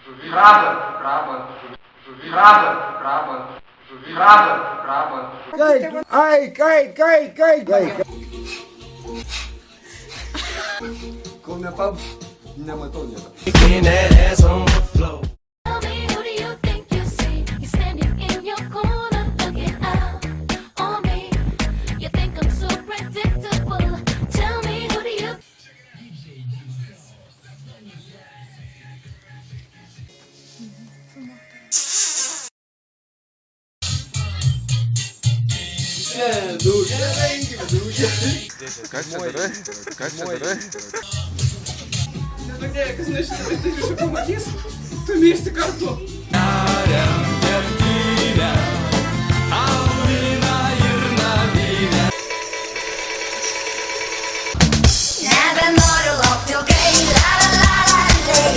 Krabas, krabas, krabas, krabas, krabas, krabas. Cai. Kol nematau nieko. Tell me, who do you think you see? He's standing in your corner, looking out on me. You think I'm so predictable? Tell me, who do you? Ką čia darai? Kas nežinai, tai iš pamatys, tu mirsi kartu. Nebenoriu laukti ilgai, la la la la la.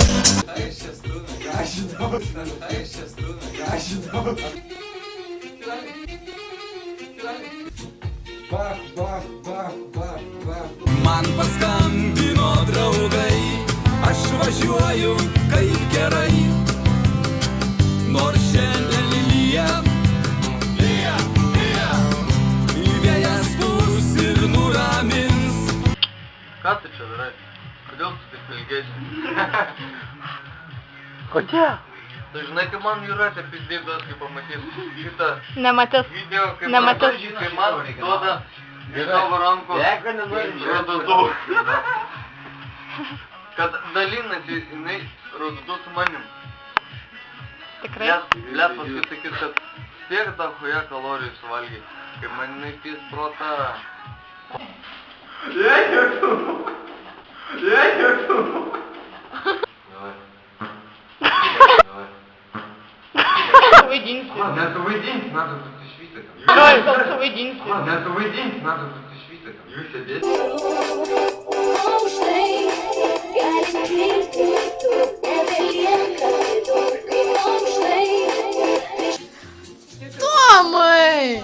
Bach. Man paskambino draugai, aš važiuoju, kaip gerai. Nors šiandien lyja, vėjas pūs ir nuramins. Ką tu čia darai? Kodėl tu taip ilgėsi? Kodėl? Tu žinai, kaip man Jūratė pizdėtas, kai pamatys šitą Nematęs. video, kaip Nematęs. kai man duoda iš savo rankų rododų. Kad dalinasi jinai rododų su manim. Tikrai? Let paskui sakys, kad tiek tą chuja kalorijų suvalgiai, kai man jinai pys protą. Suvaidinsi. Nesuvaidyns, надо тут išvyti. Oi, suvaidinsi. Nesuvaidyns, надо тут išvyti. Jūs sėdėsi. Tomai!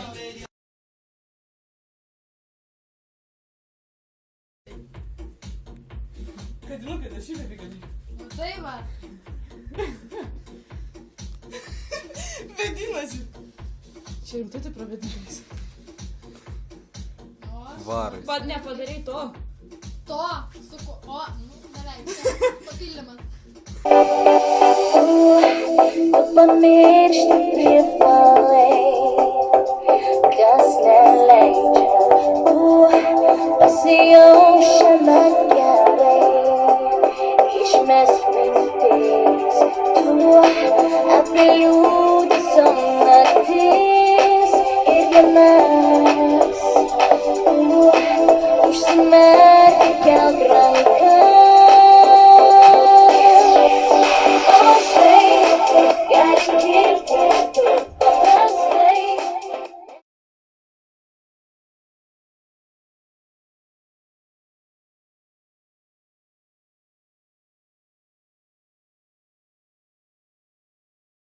Kadinukai, dar šimtai gadinti. Tai va. Vedinasi. Čia rimtai tai pravedinimas. Varai. Pat nepadarai to. To, suku, o, nu, beveik, papildymas. Pamiršti privalai, kas neleidžia, tu pasijaučiame gerai, išmes mintis, tu apeliuoji.